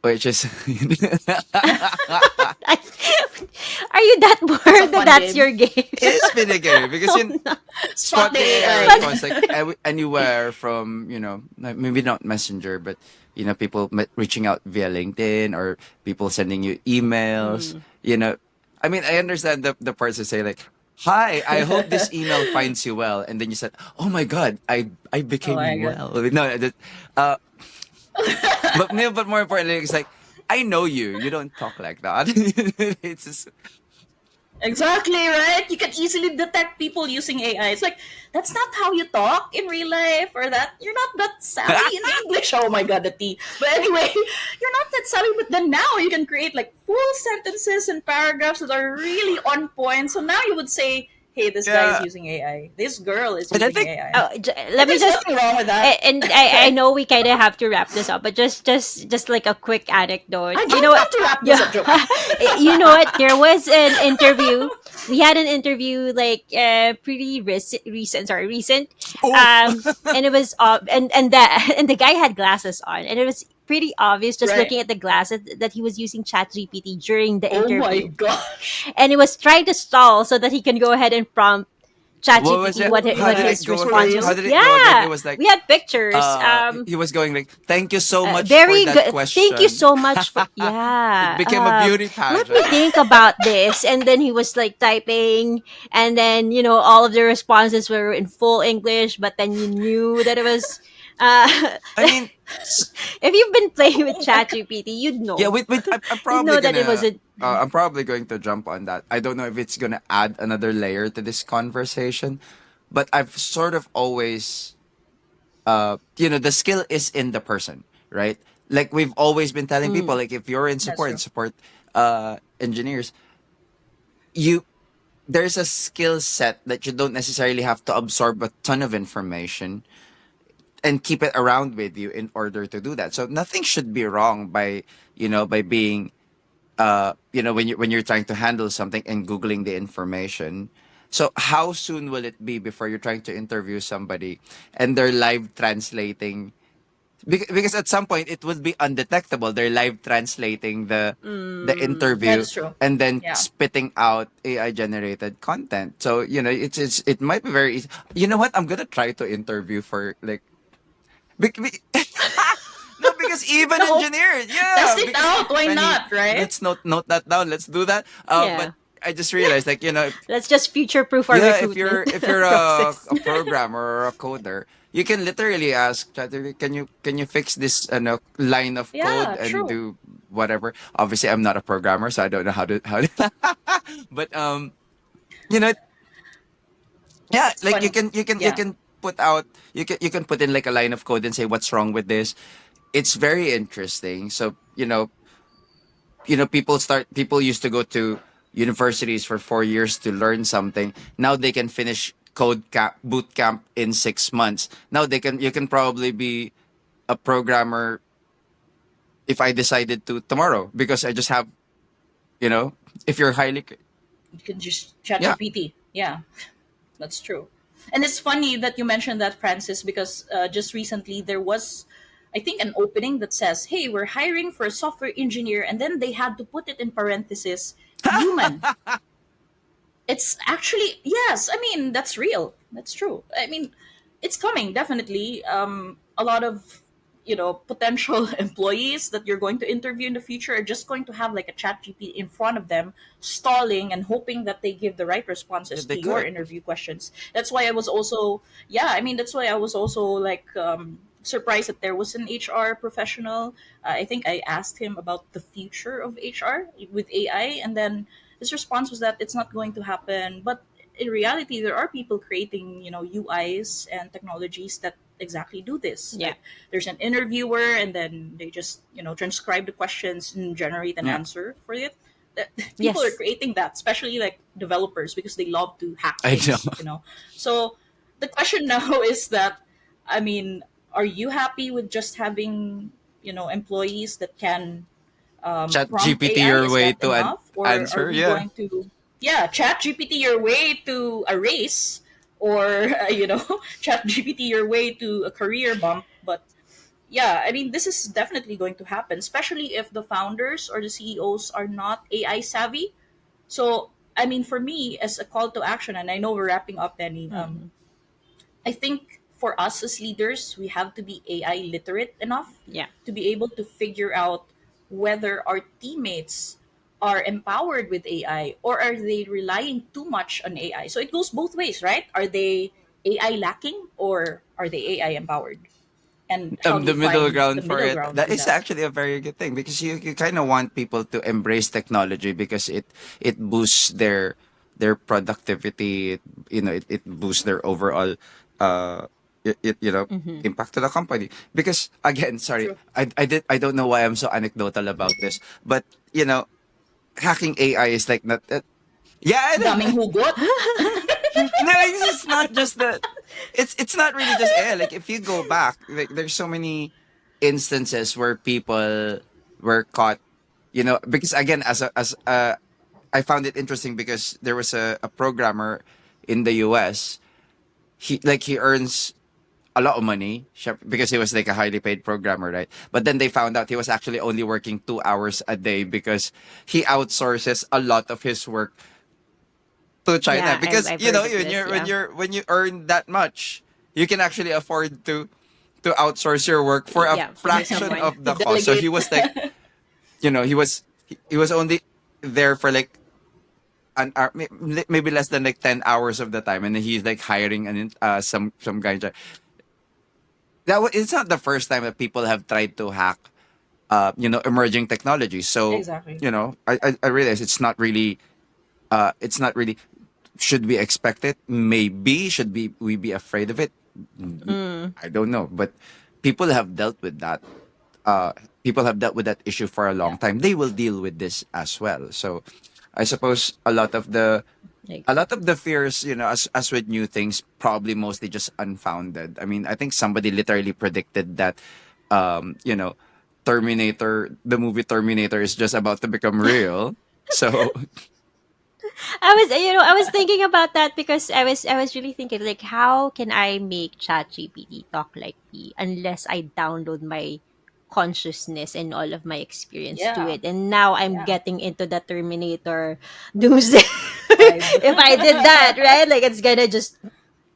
which is Are you that That's a bored that fun that's game. your game? it's been a game because Oh, you no. Spot spot the the AI AI. response like anywhere from like, maybe not messenger, but people reaching out via LinkedIn or people sending you emails. Mm. I mean, I understand the parts that say like, "Hi, I hope this email finds you well," and then you said, "Oh my God, I Oh my became god. well." No, uh, but no, but more importantly, it's like, I know you. You don't talk like that. It's just, Exactly, right? You can easily detect people using AI. It's like, that's not how you talk in real life, or that you're not that savvy in English. Oh my god, the T. But anyway, you're not that savvy, but then now you can create like full sentences and paragraphs that are really on point. So now you would say, hey, this guy is yeah. using AI. This girl is And I using think AI. Oh, let And me there's just nothing wrong with that. and I know we kind of have to wrap this up, but just like a quick anecdote. I You know don't what? have to wrap this Yeah, up, joke. you know what? There was an interview. We had an interview like pretty recent. oh And it was and that and the guy had glasses on, and it was pretty obvious just Right. looking at the glasses that he was using ChatGPT during the Oh my interview, gosh. and he was trying to stall so that he can go ahead and prompt What was ChatGPT it? Oh, what that's his so response How was. real. did it go again? It Yeah, was like we had pictures. he was going like, "Thank you so much for Very that good. Thank you question." so much for It yeah. became a beauty Let me pageant. think about this. And then he was like typing, and then all of the responses were in full English, but then you knew that it was. I mean, s- If you've been playing with Oh my god. ChatGPT, you'd yeah, know. I'm You'd probably know that it was gonna. a. I'm probably going to jump on that. I don't know if it's gonna add another layer to this conversation, but I've sort of always, the skill is in the person, right? Like we've always been telling people, Mm, like if you're in That's support true. and support engineers, you there's a skill set that you don't necessarily have to absorb a ton of information and keep it around with you in order to do that. So nothing should be wrong by being when you're trying to handle something and googling the information. So how soon will it be before you're trying to interview somebody and they're live translating, because at some point it would be undetectable. They're live translating the mm, That interview is true. and then Yeah. spitting out AI generated content. So it might be very easy. You know what? I'm gonna try to interview for like bec- bec- no, because even No, engineers, yeah, test it because out. Why Penny, not, right? let's note that down. Let's do that. But yeah. I just realized, like, Let's just future proof our yeah, if recruitment you're process. a programmer or a coder, you can literally ask ChatGPT, can you fix this line of code Yeah, and true. do whatever. Obviously, I'm not a programmer, so I don't know how to but you know, yeah, It's like you funny. can you can you Yeah. can put out you can put in like a line of code and say what's wrong with this. It's very interesting. So people used to go to universities for 4 years to learn something. Now they can finish boot camp in 6 months. Now you can probably be a programmer if I decided to tomorrow, because I just have, you know if you're You can just chat yeah. GPT. Yeah, that's true. And it's funny that you mentioned that, Francis, because just recently there was, I think, an opening that says, hey, we're hiring for a software engineer. And then they had to put it in parenthesis, human. It's actually, yes, I mean, that's real. That's true. I mean, it's coming, definitely. A lot of, potential employees that you're going to interview in the future are just going to have like a chat GP in front of them, stalling and hoping that they give the right responses They to your could. interview questions. That's why I was also, yeah, I mean, that's why I was also like, surprised that there was an HR professional. I think I asked him about the future of HR with AI, and then his response was that it's not going to happen. But in reality, there are people creating, UIs and technologies that exactly do this. Yeah. Like there's an interviewer, and then they just, transcribe the questions and generate an Yeah, answer for it. That people are Yes. creating that, especially like developers, because they love to hack I know. things. So the question now is that, I mean, are you happy with just having, employees that can Chat prompt GPT AI? your Is way that to an enough, or are answer. we Yeah. going to, yeah, chat GPT your way to a race, or chat GPT your way to a career bump? But yeah, I mean, this is definitely going to happen, especially if the founders or the CEOs are not AI savvy. So I mean, for me, as a call to action, and I know we're wrapping up, Penny. Mm-hmm. I think for us as leaders, we have to be AI literate enough Yeah. to be able to figure out whether our teammates are empowered with AI, or are they relying too much on AI. So it goes both ways, right? Are they AI lacking, or are they AI empowered? And how do The you middle find the ground for middle it, ground that in is that? actually a very good thing, because you kind of want people to embrace technology because it boosts their productivity. It boosts their overall uh Mm-hmm. impact to the company. Because again, sorry, True. I don't know why I'm so anecdotal about this, but hacking AI is like not that. Yeah. Daming hugot. No, it's not just that. It's not really just AI. Like if you go back, like there's so many instances where people were caught. Because again, I found it interesting because there was a programmer in the U.S. He earns a lot of money because he was like a highly paid programmer, right? But then they found out he was actually only working 2 hours a day because he outsources a lot of his work to China, Yeah, because I've heard of this. when Yeah. when you earn that much, you can actually afford to outsource your work for a Yeah, to hire fraction someone. of To the cost. So he delegate. was like, he was only there for like an hour, maybe less than like 10 hours of the time, and then he's like hiring some guy. It's not the first time that people have tried to hack emerging technology. So Exactly. I realize it's not really, should we expect it? Maybe should we be afraid of it? Mm, I don't know, but people have dealt with that. People have dealt with that issue for a Yeah. long time. They will deal with this as well. So I suppose I a agree. lot of the fears, as with new things, probably mostly just unfounded. I mean, I think somebody literally predicted that, you know, the movie Terminator is just about to become real. So I was thinking about that because I was really thinking like, how can I make ChatGPT talk like me unless I download my consciousness and all of my experience to Yeah. it. And now I'm Yeah. getting into the Terminator doomsday. Vibe. If I did that, right? Like it's gonna just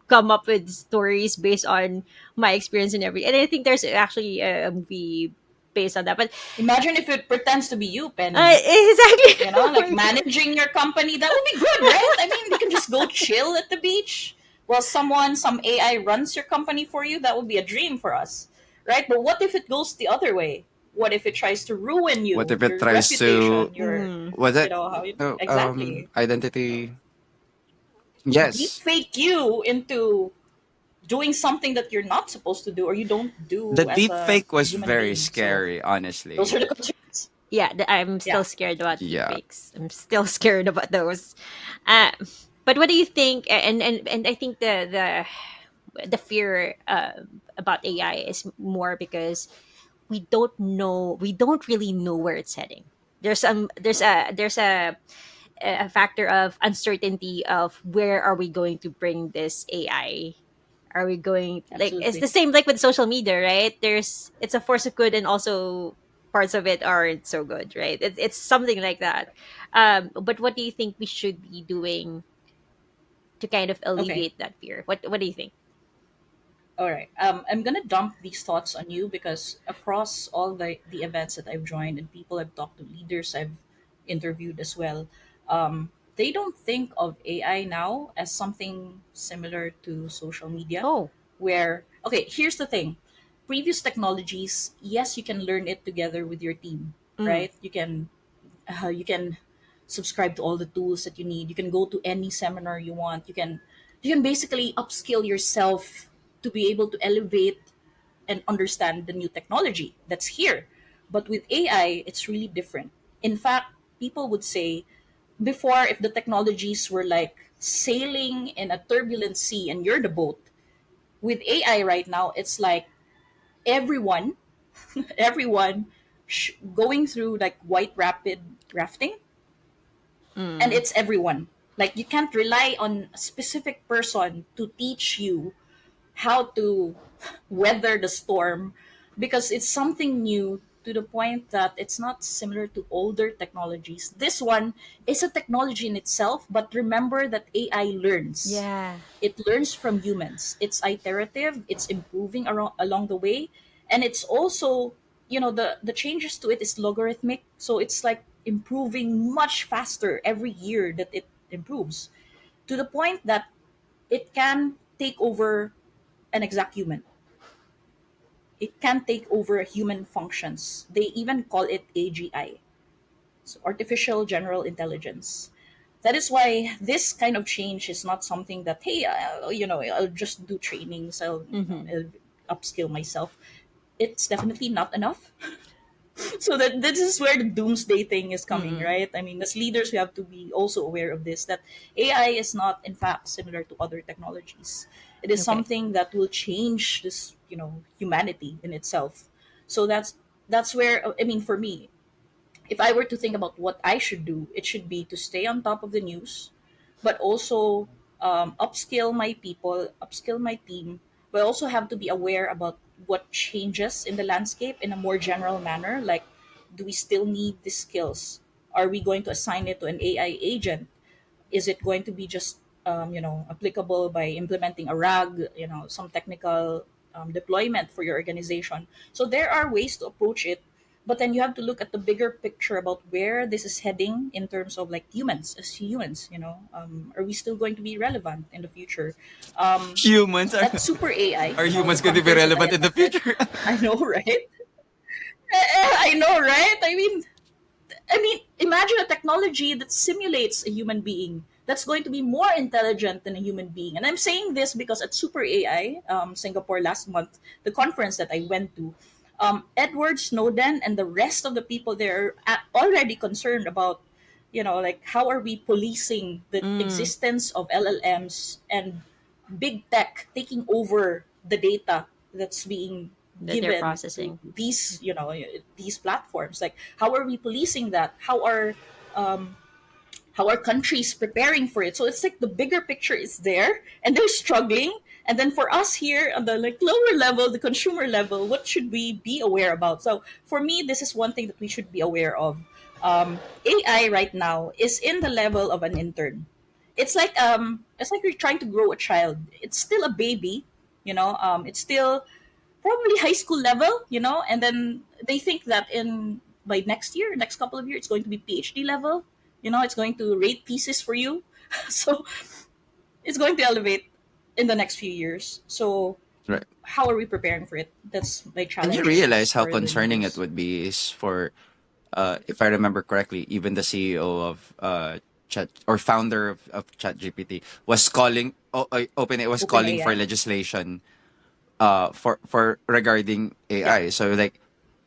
come up with stories based on my experience and everything. And I think there's actually a movie based on that. But Imagine if it pretends to be you, Penny. Like exactly. managing your company, that would be good, right? I mean, you can just go chill at the beach while some AI runs your company for you. That would be a dream for us, right? But what if it goes the other way? What if it tries to ruin what you, if it your tries to, reputation, Mhm. was it how you, no, exactly, identity? deep Yes, fake you into doing something that you're not supposed to do or you don't the do as deep a fake was human very being. So scary, those honestly. are the concerns. Yeah, I'm Yeah, still scared about Yeah. deepfakes. I'm still scared about those. Uh, but what do you think? And I think the fear about AI is more because we don't really know where it's heading. There's a factor of uncertainty of where are we going to bring this AI. Are we going like it's absolutely. the same like with social media, right? It's a force of good and also parts of it aren't so good, right? It's something like that. But what do you think we should be doing to kind of Okay. alleviate that fear? What do you think? All right. I'm gonna dump these thoughts on you because across all the events that I've joined and people I've talked to, leaders I've interviewed as well, they don't think of AI now as something similar to social media. Oh. Where okay, here's the thing: previous technologies, yes, you can learn it together with your team, Mm. right? You can subscribe to all the tools that you need. You can go to any seminar you want. You can basically upskill yourself to be able to elevate and understand the new technology that's here. But with AI, it's really different. In fact, people would say before, if the technologies were like sailing in a turbulent sea and you're the boat, with AI right now, it's like everyone, everyone going through like white rapid rafting, and Mm. it's everyone. Like you can't rely on a specific person to teach you how to weather the storm because it's something new to the point that it's not similar to older technologies. This one is a technology in itself, but remember that AI learns. Yeah. It learns from humans. It's iterative, it's improving along the way, and it's also, the changes to it is logarithmic, so it's like improving much faster every year that it improves to the point that it can take over an exact human. It can take over human functions. They even call it AGI, so artificial general intelligence. That is why this kind of change is not something that, hey, I'll just do trainings, Mm-hmm. I'll upskill myself. It's definitely not enough. So that this is where the doomsday thing is coming, Mm-mm. right? I mean, as leaders, we have to be also aware of this, that AI is not, in fact, similar to other technologies. It is Okay. something that will change this, humanity in itself. So that's where, I mean, for me, if I were to think about what I should do, it should be to stay on top of the news, but also upskill my people, upskill my team, but also have to be aware about what changes in the landscape in a more general manner. Like, do we still need these skills? Are we going to assign it to an AI agent? Is it going to be just applicable by implementing a RAG, some technical deployment for your organization? So there are ways to approach it, but then you have to look at the bigger picture about where this is heading in terms of like humans as humans. Are we still going to be relevant in the future? Um, Humans are at Super AI, are the humans going to be conference that I relevant in the attended, future? I know, right? I know, right? I mean, imagine a technology that simulates a human being that's going to be more intelligent than a human being. And I'm saying this because at Super AI, Singapore last month, the conference that I went to, Edward Snowden and the rest of the people there are already concerned about, like how are we policing the Mm, existence of LLMs and big tech taking over the data that's being that they're given to processing. these platforms. Like how are we policing that? Um, how are countries preparing for it? So it's like the bigger picture is there and they're struggling. And then for us here on the like lower level, the consumer level, what should we be aware about? So for me, this is one thing that we should be aware of. AI right now is in the level of an intern. It's like you're trying to grow a child. It's still a baby, it's still probably high school level, and then they think that in by next year, next couple of years, it's going to be PhD level. It's going to rate pieces for you. So it's going to elevate in the next few years. So Right. how are we preparing for it? That's my And you challenge realize how for the concerning it leaders. would be is for, if I remember correctly, even the CEO of Chat or founder of ChatGPT was calling, OpenAI was Open calling for AI. legislation for regarding Yeah. AI. So like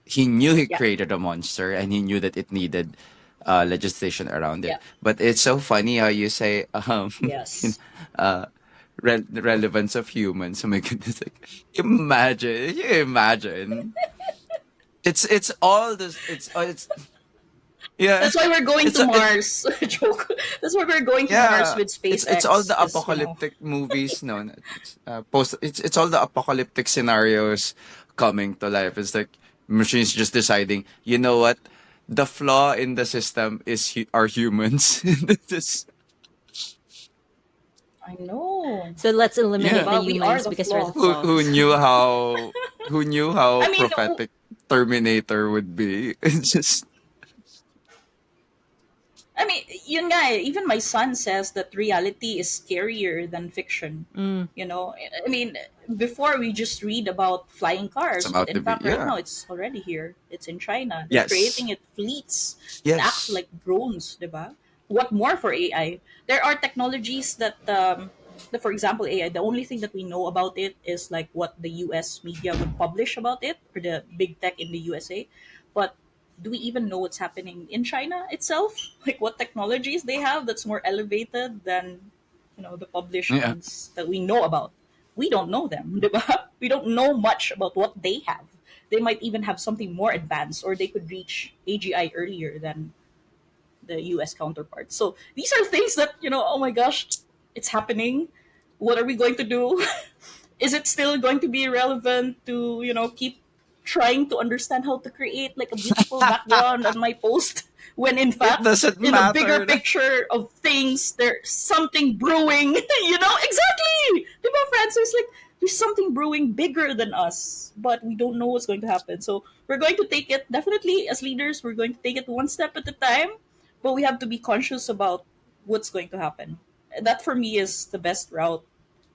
he knew he Yeah. created a monster and he knew that it needed legislation around it. Yeah. But it's so funny how you say you know, Yes. uh the relevance of humans. Oh my goodness! Like imagine. It's all this. It's yeah. That's why we're going It's to it Mars. Joke. That's why we're going to Mars yeah. with It's all SpaceX. the Because apocalyptic movies. No, no, it's all the apocalyptic scenarios coming to life. It's like machines just deciding. You know what? The flaw in the system is are humans. Just, I know. So let's eliminate yeah. the Diba? We are humans the because we're the flaw. Who flaws. knew how I mean, prophetic Terminator would be? It's just yun nga eh, even my son says that reality is scarier than fiction. Mm. I mean, before we just read about flying it's cars, but about to in be fact, right yeah. now it's already here. It's in China. They're creating Yes. it fleets that act Yes. like drones, diba? What more for AI? There are technologies for example, AI. The only thing that we know about it is like what the U.S. media would publish about it, or the big tech in the USA. But do we even know what's happening in China itself? Like what technologies they have that's more elevated than the published Yeah. ones that we know about. We don't know them, diba? We don't know much about what they have. They might even have something more advanced, or they could reach AGI earlier than the US counterparts. So these are things that, oh my gosh, it's happening. What are we going to do? Is it still going to be relevant to, keep trying to understand how to create like a beautiful background on my post when in It fact doesn't in the bigger matter. picture of things there's something brewing. Exactly. Diba, Francis? Like there's something brewing bigger than us, but we don't know what's going to happen. So we're going to take it, definitely as leaders, we're going to take it one step at a time, but we have to be conscious about what's going to happen. That for me is the best route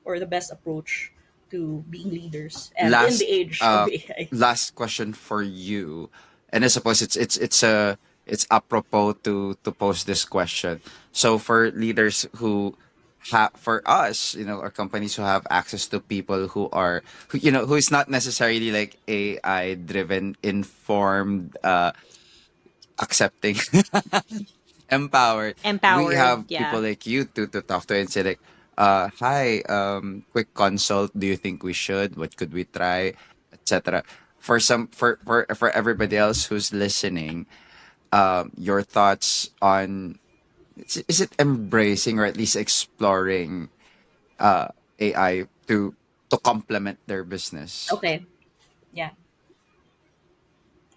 or the best approach to being leaders and in the last age of uh AI. last question for you, and I suppose it's apropos to pose this question. So for leaders who have, for us, our companies who have access to people who are who is not necessarily like AI driven, informed, accepting, empowered. We Empowered, have yeah. people like you to talk to and say like, hi, quick consult. Do you think we should? What could we try? Etc. For some, for everybody else who's listening, your thoughts on is it embracing or at least exploring AI to complement their business? Okay. Yeah.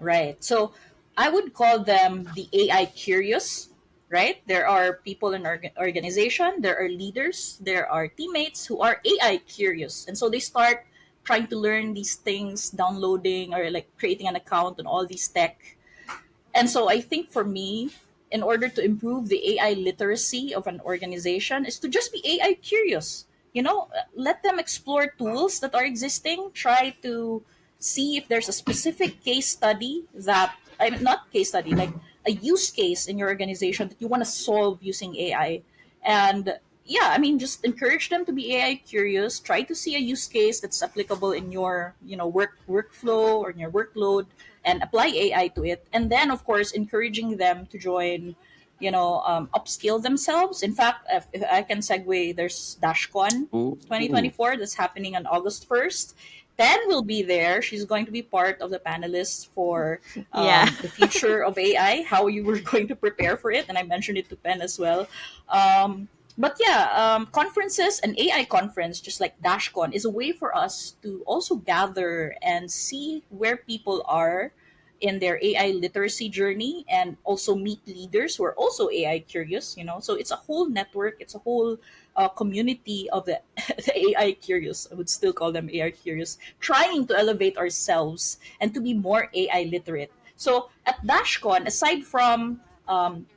Right. So I would call them the AI curious. right? There are people in our organization, there are leaders, there are teammates who are AI curious. And so they start trying to learn these things, downloading or like creating an account on all these tech. And so I think for me, in order to improve the AI literacy of an organization, is to just be AI curious. Let them explore tools that are existing, try to see if there's a specific case study that, I mean, not case study, like a use case in your organization that you want to solve using AI. And yeah, I mean, just encourage them to be AI curious, try to see a use case that's applicable in your, workflow or in your workload, and apply AI to it. And then, of course, encouraging them to join, upskill themselves. In fact, if I can segue, there's DashCon Ooh. 2024 that's happening on August 1st. Pen will be there. She's going to be part of the panelists for Yeah. the future of AI, how you were going to prepare for it. And I mentioned it to Pen as well. But yeah, conferences, an AI conference, just like DashCon, is a way for us to also gather and see where people are in their AI literacy journey, and also meet leaders who are also AI curious. So it's a whole network, it's a whole community of the, the AI curious. I would still call them AI curious, trying to elevate ourselves and to be more AI literate. So at DashCon, aside from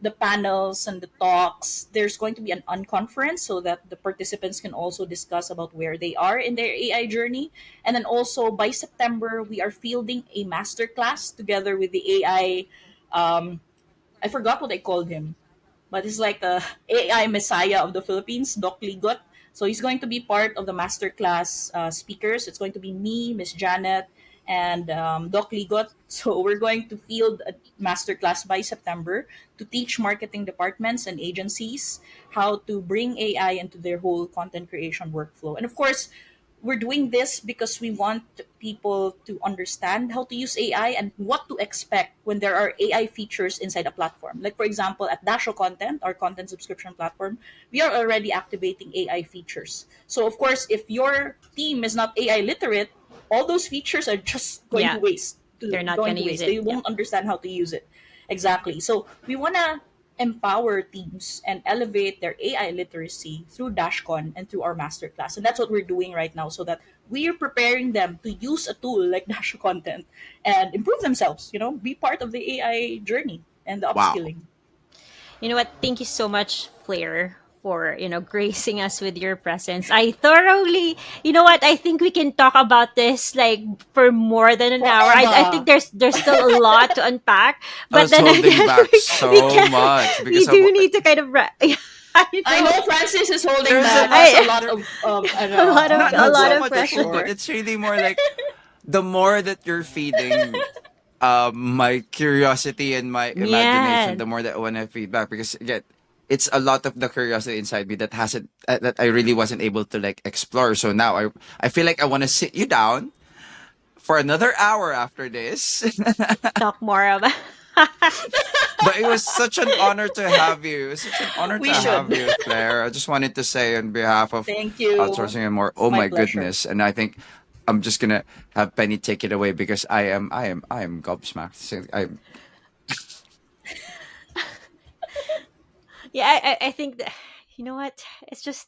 the panels and the talks, there's going to be an unconference so that the participants can also discuss about where they are in their AI journey. And then also by September, we are fielding a masterclass together with the AI. I forgot what I called him, but he's like the AI messiah of the Philippines, Doc Ligot. So he's going to be part of the masterclass speakers. It's going to be me, Miss Janet, and Doc Ligot. So we're going to field a masterclass by September to teach marketing departments and agencies how to bring AI into their whole content creation workflow. And of course, we're doing this because we want people to understand how to use AI and what to expect when there are AI features inside a platform. Like, for example, at Dasho Content, our content subscription platform, we are already activating AI features. So, of course, if your team is not AI literate, all those features are just going to Yeah. waste. They're not Going going to to use waste. it. They Yeah. won't understand how to use it. Exactly. So we want to empower teams and elevate their AI literacy through DashCon and through our masterclass. And that's what we're doing right now, so that we're preparing them to use a tool like Dash Content and improve themselves, be part of the AI journey and the Wow. upskilling. You know what? Thank you so much, Flair, for gracing us with your presence. I thoroughly, you know what? I think we can talk about this like for more than an hour. I think Forever. there's still a lot to unpack, I but was then holding again, back we so can much we because do need to kind of I I know. know Francis is holding there's a back. lot Has a I of lot there, of not a not lot so of much to input. pressure. share. It's really more like the more that you're feeding my curiosity and my imagination, Yeah. the more that I want to feed back, because again, it's a lot of the curiosity inside me that hasn't that I really wasn't able to like explore. So now I feel like I want to sit you down for another hour after this. Talk more about. But it was such an honor to have you. It was such an honor to We have should. you, Claire. I just wanted to say on behalf of Thank you. Outsourcing and More, It's oh my my pleasure. goodness. And I think I'm just gonna have Penny take it away because I am gobsmacked. So Yeah, I think that, you know what, it's just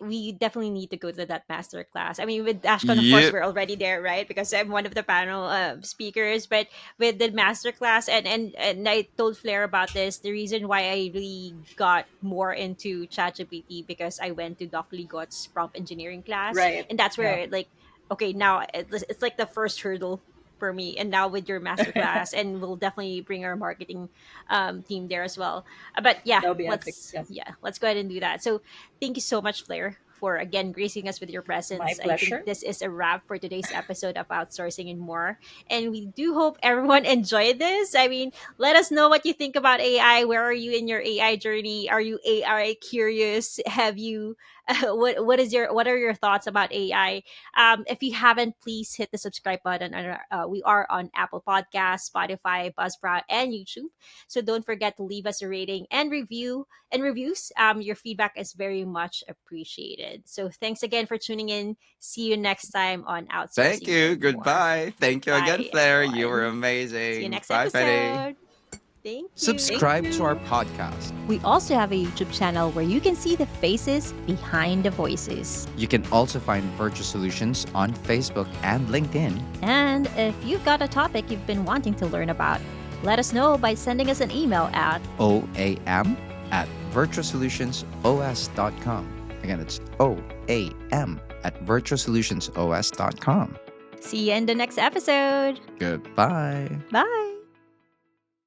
we definitely need to go to that master class. I mean, with Ashcon, of course, yep. we're already there, right? Because I'm one of the panel speakers. But with the master class, and I told Flair about this, the reason why I really got more into ChatGPT, because I went to Doc Ligot's prompt engineering class, Right. and that's Yeah. where, like, okay, now it's like the first hurdle for me. And now with your master class, and we'll definitely bring our marketing team there as well. But yeah, That'll be epic. Yeah. let's go ahead and do that. So thank you so much, Flair, for again gracing us with your My presence. I think pleasure. this is a wrap for today's episode of Outsourcing and More. And we do hope everyone enjoyed this. I mean, let us know what you think about AI. Where are you in your AI journey? Are you AI curious? Have you what are your thoughts about AI? If you haven't, please hit the subscribe button. We are on Apple Podcasts, Spotify, Buzzsprout, and YouTube. So don't forget to leave us a rating and reviews. Your feedback is very much appreciated. So thanks again for tuning in. See you next time on Thank Outsourcing you. and More. Goodbye. Thank you again, Bye, Flair. You were everyone. See you amazing. next Bye, Penny. episode. Thank you. Subscribe to our podcast. We also have a YouTube channel where you can see the faces behind the voices. You can also find Virtua Solutions on Facebook and LinkedIn. And if you've got a topic you've been wanting to learn about, let us know by sending us an email at oam@virtuasolutionsOS.com. Again, it's oam@virtuasolutionsOS.com. see you in the next episode. Goodbye. Bye.